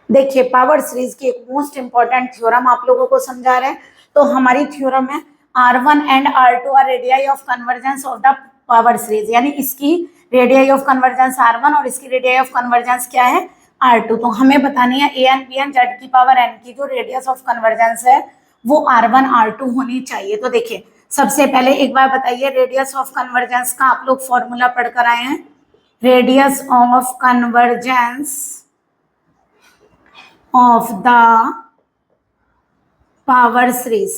देखिए power series की एक मोस्ट इंपॉर्टेंट थ्योरम आप लोगों को समझा रहे हैं। तो हमारी थ्योरम है R1 and R2 are radii of convergence of the power series, यानी इसकी रेडियाई ऑफ कन्वर्जेंस R1 और इसकी रेडियाई ऑफ कन्वर्जेंस क्या है R2। तो हमें बतानी है ए एन बी एन जेड की पावर एन की जो रेडियस ऑफ कन्वर्जेंस है वो R1 R2 होनी चाहिए। तो देखिए सबसे पहले एक बार बताइए रेडियस ऑफ कन्वर्जेंस का आप लोग फॉर्मूला पढ़कर आए हैं। Radius of convergence of the power series,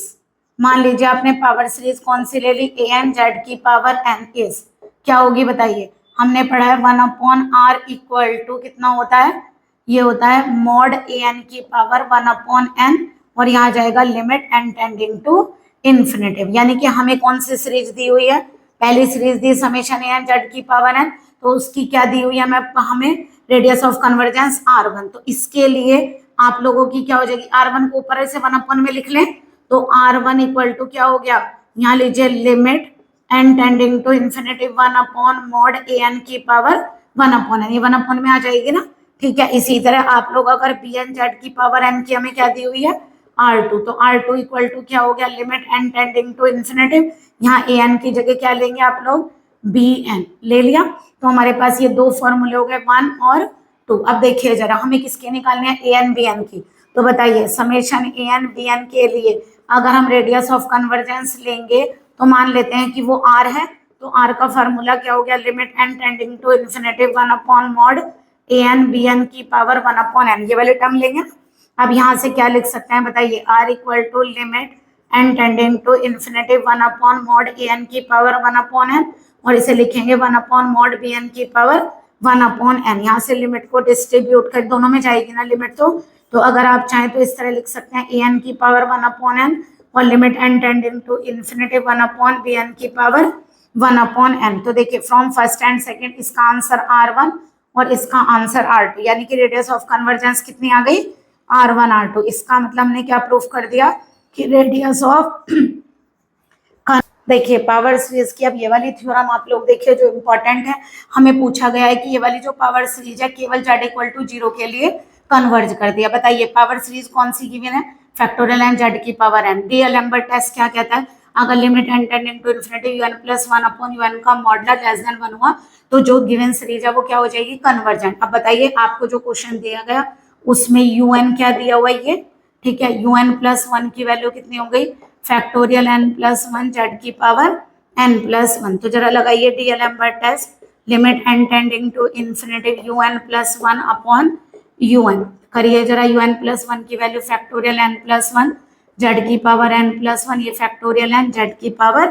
मान लीजिए आपने पावर सीरीज कौन सी ले ली, ए एन जेड की पावर एन इज क्या होगी बताइए। हमने पढ़ा है 1/r इक्वल टू कितना होता है, ये होता है मॉड ए एन की पावर 1/n और यहाँ जाएगा limit n tending to infinitive. यानी कि हमें कौन सी सीरीज दी हुई है, पहली series the summation a n z की पावर एन, तो उसकी क्या दी हुई है हमें रेडियस ऑफ कन्वर्जेंस R1। तो इसके लिए आप लोगों की क्या हो जाएगी, R1 को ऊपर से 1/n में लिख लें तो R1 इक्वल टू क्या हो गया, यहाँ लीजिए limit n tending to infinitive 1/mod an की पावर 1/n, ये 1/n में आ जाएगी ना। ठीक है, इसी तरह आप लोग अगर बी एन जेड की पावर n की हमें क्या दी हुई है R2, तो R2 इक्वल टू क्या हो गया limit n tending to infinitive, यहाँ an की जगह क्या लेंगे आप लोग bn ले लिया। तो हमारे पास ये दो फॉर्मूले हो गए 1 और 2। अब देखिए जरा हमें किसके निकालने हैं, ए एन बी एन की। तो बताइए summation a n b N के लिए अगर हम रेडियस ऑफ कन्वर्जेंस लेंगे तो मान लेते हैं कि वो r है, तो r का फॉर्मूला क्या हो गया limit n tending to infinitive 1/mod a n b n की पावर 1/n, ये वाले टर्म लेंगे। अब यहाँ से क्या लिख सकते हैं बताइए, r equal to limit n tending to infinitive 1/mod a n की पावर 1/n और इसे लिखेंगे 1/mod बी एन की पावर 1/n। यहाँ से लिमिट को डिस्ट्रीब्यूट कर दोनों में जाएगी ना लिमिट, तो अगर आप चाहें तो इस तरह लिख सकते हैं ए एन की पावर 1/n और limit n tending to infinitive 1/bn की पावर 1/n। तो देखिए फ्रॉम फर्स्ट एंड सेकंड इसका आंसर R1 और इसका आंसर R2, यानी कि रेडियस ऑफ कन्वर्जेंस कितनी आ गई R1 R2। इसका मतलब हमने क्या प्रूफ कर दिया कि रेडियस ऑफ देखिए पावर सीरीज की अब ये वाली थ्योरम आप लोग देखिए जो इंपॉर्टेंट है, हमें पूछा गया है कि ये वाली जो पावर सीरीज है केवल z इक्वल टू 0 के लिए कन्वर्ज कर दिया। बताइए पावर सीरीज कौन सी गिवन है, फैक्टोरियल एन जेड की पावर एन। डीएलेम्बर्ट टेस्ट क्या कहता है, अगर limit n tending to infinity un plus 1/un का मॉडुलस लेस देन 1 हुआ तो जो गिवन सीरीज है वो क्या हो जाएगी कन्वर्जेंट। अब बताइए आपको जो क्वेश्चन दिया गया उसमें un क्या दिया हुआ है ये, ठीक है, un प्लस 1 की वैल्यू कितनी हो गई फैक्टोरियल n प्लस 1 जेड की पावर n प्लस 1। तो जरा लगाइए D'Alembert test, limit n tending to infinitive un plus 1/un, करिए जरा un प्लस 1 की value factorial n plus 1 z की पावर n प्लस 1, ये फैक्टोरियल n जेड की पावर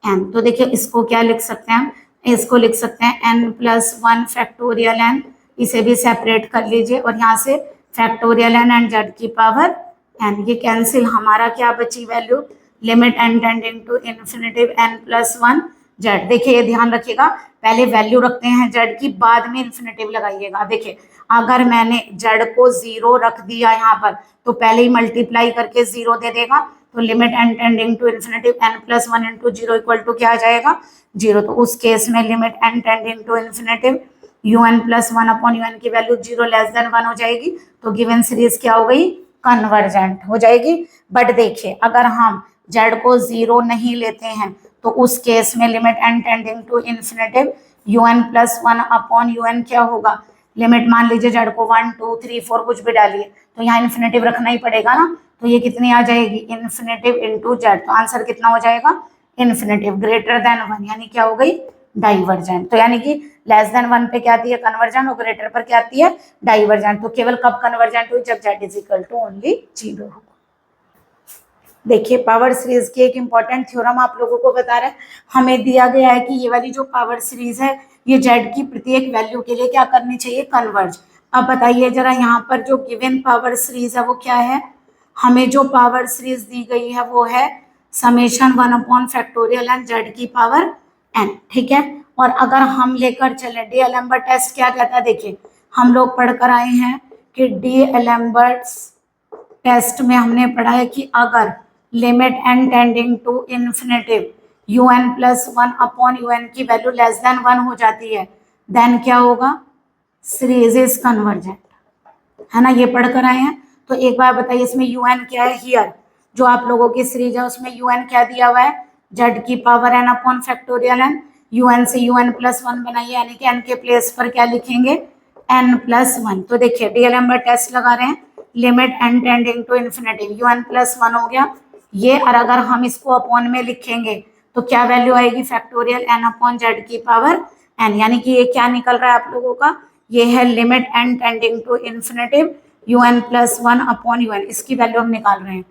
n। तो देखिए इसको क्या लिख सकते हैं हम, इसको लिख सकते हैं n प्लस 1 फैक्टोरियल n, इसे भी सेपरेट कर लीजिए और यहाँ से फैक्टोरियल n एंड जेड की पावर n, ये कैंसिल, हमारा क्या बची value limit n tending to infinitive n plus 1 z. देखिए ये ध्यान रखिएगा पहले वैल्यू रखते हैं जेड की बाद में इन्फिनिटिव लगाइएगा। देखिए अगर मैंने जेड को 0 रख दिया यहाँ पर तो पहले ही मल्टीप्लाई करके 0 दे देगा, तो limit n tending to infinitive n plus 1 into 0 equal to क्या आ जाएगा 0। तो उस केस में limit n tending to infinitive un plus 1/un की वैल्यू 0 लेस देन 1 हो जाएगी, तो गिवन सीरीज क्या हो गई कन्वर्जेंट हो जाएगी। बट देखिए अगर हम जेड को 0 नहीं लेते हैं तो उस केस में limit n tending to infinitive un plus 1/un क्या होगा, लिमिट मान लीजिए जेड को 1 2 3 4 कुछ भी डालिए तो यहाँ इन्फिनिटिव रखना ही पड़ेगा ना, तो ये कितनी आ जाएगी इन्फिनिटिव इंटू जेड। तो आंसर कितना हो जाएगा इन्फिनिटिव ग्रेटर देन 1, यानी क्या हो गई डाइवर्जेंट। तो यानी कि लेस देन 1 पे क्या आती है कन्वर्जेंट और ग्रेटर पर क्या आती है डाइवर्जेंट। तो केवल कब कन्वर्जेंट हुई, जब z is equal to only 0 हो। देखिए पावर सीरीज की एक इंपॉर्टेंट थ्योरम आप लोगों को बता रहा है, हमें दिया गया है कि ये वाली जो पावर सीरीज है ये जेड की प्रत्येक वैल्यू के लिए क्या करनी चाहिए कन्वर्ज। अब बताइए जरा यहाँ पर जो गिवन पावर सीरीज है वो क्या है, हमें जो पावर सीरीज दी गई है वो है समेशन 1/फैक्टोरियल एन जेड की पावर n, ठीक है। और अगर हम लेकर चले डीएलेम्बर्ट टेस्ट क्या कहता है, देखिए हम लोग पढ़कर आए हैं कि डीएलेम्बर्ट टेस्ट में हमने पढ़ा है कि अगर limit n tending to infinitive un plus 1/un की वैल्यू लेस देन 1 हो जाती है देन क्या होगा सीरीज इज कन्वर्जेंट, है ना, ये पढ़कर आए हैं। तो एक बार बताइए इसमें un क्या है, हियर जो आप लोगों की सीरीज है उसमें un क्या दिया हुआ है, z की power n upon factorial n, un से un प्लस 1 बनाइए, यानी कि n के प्लेस पर क्या लिखेंगे, n प्लस 1। तो देखिए डीएलएम टेस्ट लगा रहे हैं, limit n tending to infinity un plus 1 हो गया ये, और अगर हम इसको अपॉन में लिखेंगे तो क्या वैल्यू आएगी, फैक्टोरियल n अपॉन z की पावर n, यानी कि ये क्या निकल रहा है आप लोगों का, ये है limit n tending to infinitive un plus 1 upon un, इसकी वैल्यू हम निकाल रहे हैं।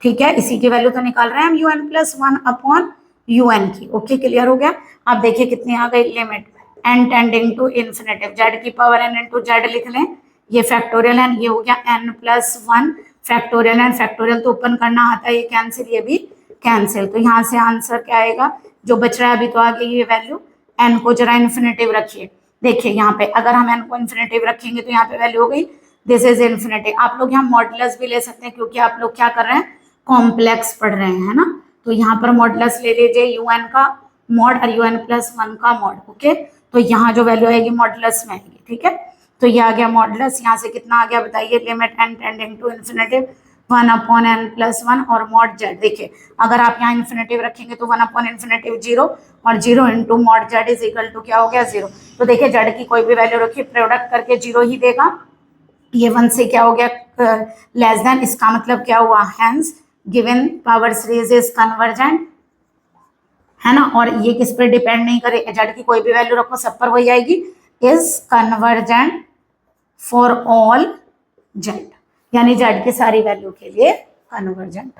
ठीक है, इसी की वैल्यू तो निकाल रहे हैं हम un प्लस 1 अपॉन un की। ओके, क्लियर हो गया। अब देखिए कितनी आ गई, limit n tending to infinitive z की पावर n इंटू z लिख लें, ये फैक्टोरियल n, ये हो गया n plus 1 factorial n, factorial तो ओपन करना आता है, ये कैंसिल, ये भी कैंसिल, तो यहाँ से आंसर क्या आएगा, जो बच रहा है अभी तो आ गई ये वैल्यू, n को जरा इन्फिनिटिव रखिए। देखिए यहाँ पे अगर हम n को इन्फिनिटिव रखेंगे तो यहाँ पे वैल्यू हो गई दिस इज इन्फिनिटिव। आप लोग यहाँ मॉडुलस भी ले सकते हैं क्योंकि आप लोग क्या कर रहे हैं, कॉम्प्लेक्स पढ़ रहे हैं, है ना, तो यहाँ पर मॉडुलस ले लीजिए un का मॉड और un प्लस 1 का मॉड। ओके, तो यहाँ जो वैल्यू आएगी मॉडुलस में आएगी। ठीक है, तो ये आ गया मॉडुलस, यहाँ से कितना आ गया बताइए, limit n tending to infinitive 1 upon n plus 1 और मॉड z। देखिए अगर आप यहाँ इन्फिनिटिव रखेंगे तो 1 अपॉन इन्फिनिटिव 0 और 0 into mod z is equal to क्या हो गया, 0। तो देखिए z की कोई भी वैल्यू रखिए प्रोडक्ट करके 0 ही देगा, ये 1 से क्या हो गया लेस देन, इसका मतलब क्या हुआ, hence given power series is convergent, है ना, और ये किस पर डिपेंड नहीं करे, z की कोई भी वैल्यू रखो सब पर वही आएगी, is convergent for all z, यानी z की सारी वैल्यू के लिए कन्वर्जेंट।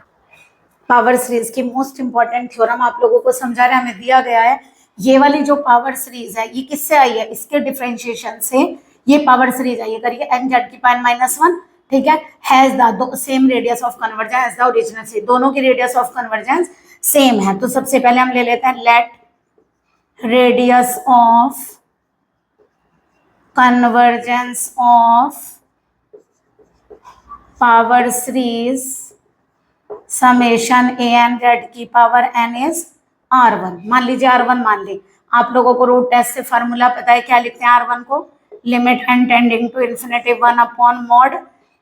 पावर सीरीज की मोस्ट इंपॉर्टेंट थ्योरम आप लोगों को समझा रहे हैं, हमें दिया गया है ये वाली जो पावर सीरीज है ये किससे आई है, इसके डिफरेंशिएशन से ये पावर सीरीज आई है, करिए n z की पावर माइनस 1, ठीक है, has the same radius of convergence as the original series, दोनों की रेडियस ऑफ कन्वर्जेंस सेम है। तो सबसे पहले हम ले लेते हैं let radius of convergence of power series summation a n z की पावर एन इज R1। मान लीजिए R1 मान ली, आप लोगों को रूट टेस्ट से फार्मूला पता है, क्या लिखते हैं R1 को, limit n tending to infinity 1 upon mod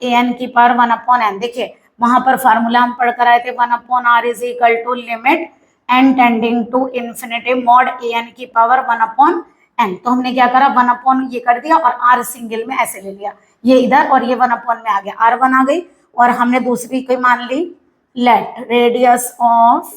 a n की पावर 1 अपॉन एन। देखिए वहां पर फार्मूला हम पढ़ कर आए थे 1 upon r is equal to limit n tending to infinity mod a n की पावर 1 अपॉन एन। तो हमने क्या करा, 1 अपॉन ये कर दिया और r सिंगल में ऐसे ले लिया, ये इधर और ये 1 अपॉन में आ गया, R1 आ गई, और हमने दूसरी कोई मान ली let radius of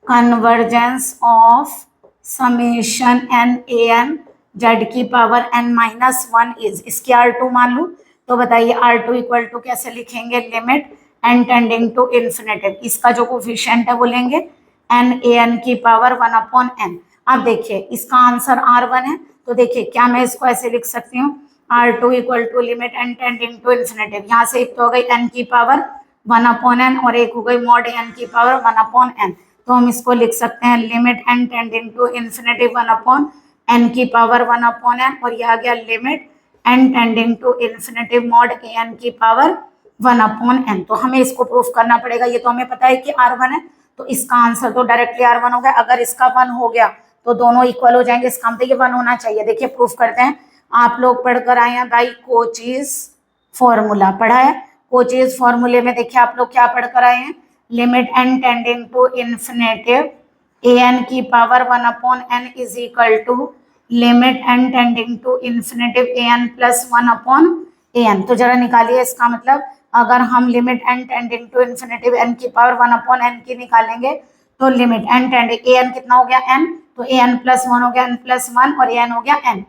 convergence of summation n a n z की पावर n माइनस 1 इज, इसकी R2 मान लू, तो बताइए R2 इक्वल टू कैसे लिखेंगे, limit n tending to infinity, इसका जो कोफिशिएंट है वो लेंगे n ए एन की पावर 1 अपॉन n। अब देखिए इसका आंसर R1 है, तो देखिए क्या मैं इसको ऐसे लिख सकती हूँ, R2 equal to limit n tending to infinity, यहाँ से एक तो हो गई n की पावर 1 अपॉन n और एक हो गई मॉड n की पावर 1 अपॉन n, तो हम इसको लिख सकते हैं limit n tending to infinity 1 upon n की पावर 1 अपॉन n, और ये आ गया limit n tending to infinity mod a n की पावर 1 अपॉन n। तो हमें इसको प्रूफ करना पड़ेगा, ये तो हमें पता है कि R1 है, तो इसका आंसर तो डायरेक्टली R1 हो गया। अगर इसका 1 हो गया तो दोनों इक्वल हो जाएंगे, इसका मतलब ये 1 होना चाहिए। देखिए प्रूफ करते हैं, आप लोग पढ़कर आए हैं भाई कोचीज फॉर्मूला, पढ़ा है, कोचीज फॉर्मूले में देखिए आप लोग क्या पढ़कर आए हैं, limit n tending to infinitive a n की power 1 upon n is equal to limit n tending to infinitive a n plus 1 upon a n. तो जरा निकालिए, इसका मतलब अगर हम limit n tending to infinitive n की पावर 1 अपॉन n की निकालेंगे तो limit n tending a n कितना हो गया n, तो ए एन प्लस 1 हो गया n प्लस 1 और ए एन हो गया n,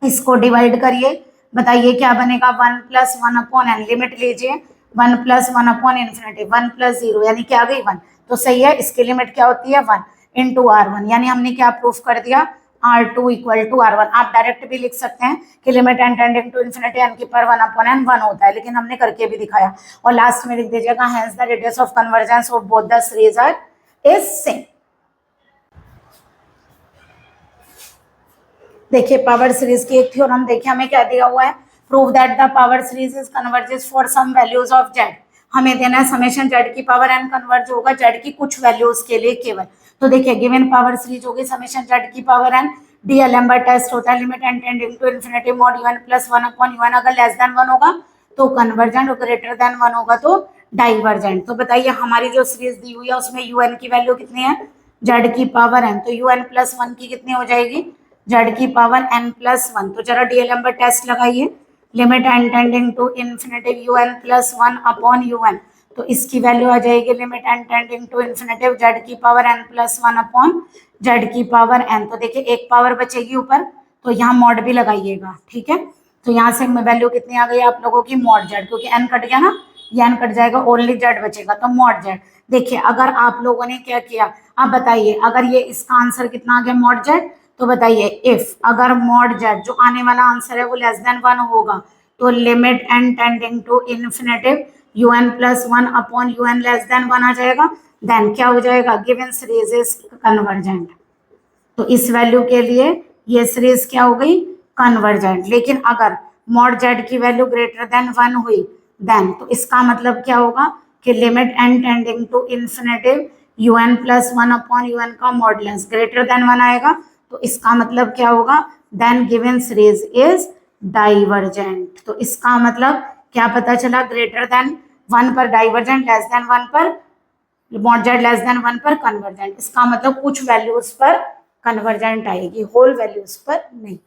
इसको डिवाइड करिए, बताइए क्या बनेगा, 1 प्लस 1 अपॉन एन, लिमिट लीजिए 1 प्लस 1 अपॉन इन्फिनिटी 1 प्लस 0 यानी क्या आ गई 1, तो सही है, इसकी लिमिट क्या होती है 1 इंटू R1, यानी हमने क्या प्रूफ कर दिया, R2 इक्वल टू R1। आप डायरेक्ट भी लिख सकते हैं कि limit n tending to infinity n की पावर 1 अपॉन n 1 होता है, लेकिन हमने करके भी दिखाया, और लास्ट में लिख दीजिएगा hence the radius of convergence of both the series are is same. देखिए पावर सीरीज की एक थ्योरम देखिए हमें क्या दिया हुआ है, prove that the power series is converges for some values of z। हमें देना है समेशन z की पावर n कन्वर्ज होगा z की कुछ वैल्यूज के लिए केवल। तो देखिए गिवन पावर सीरीज होगी समेशन z की पावर n डीएलएम्बर्ट टेस्ट होता है limit n tending to infinity mod un plus 1 upon un, अगर लेस देन 1 होगा तो कन्वर्जेंट और ग्रेटर देन 1 होगा तो डाइवर्जेंट। तो बताइए हमारी जो सीरीज दी हुई है उसमें un की वैल्यू कितनी है, z की पावर n, तो un प्लस 1 की कितनी हो जाएगी, z की पावर n प्लस 1। तो जरा डीएलएम्बर्ट टेस्ट लगाइए, limit n tending to infinity un plus 1 upon un, तो इसकी वैल्यू आ जाएगी limit n tending to infinity z की power n plus 1 upon z की पावर n। तो देखिए एक पावर बचेगी ऊपर, तो यहाँ मॉड भी लगाइएगा, ठीक है। तो यहाँ से वैल्यू कितनी आ गई आप लोगों की, मॉड z, क्योंकि n कट गया ना, ये n कट जाएगा, ओनली z बचेगा, तो मॉड z। देखिए अगर आप लोगों ने क्या किया, आप बताइए अगर ये इसका आंसर कितना आ गया मॉड z, तो बताइए इफ अगर मॉड z जो आने वाला आंसर है वो लेस देन 1 होगा, तो limit n tending to infinitive un plus 1 upon un less than 1 आ जाएगा, देन क्या हो जाएगा, गिवन सीरीज इज कन्वर्जेंट। तो इस वैल्यू के लिए ये सीरीज क्या हो गई, कन्वर्जेंट। लेकिन अगर मॉड z की वैल्यू ग्रेटर देन 1 हुई, देन तो इसका मतलब क्या होगा कि limit n tending to infinitive un plus 1 upon un का मॉडुलस ग्रेटर देन 1 आएगा, तो इसका मतलब क्या होगा, then given series is divergent. तो इसका मतलब क्या पता चला, ग्रेटर देन 1 पर डाइवर्जेंट, लेस देन 1 पर मॉड z लेस देन 1 पर कन्वर्जेंट। इसका मतलब कुछ वैल्यूज पर कन्वर्जेंट आएगी, होल वैल्यूज पर नहीं।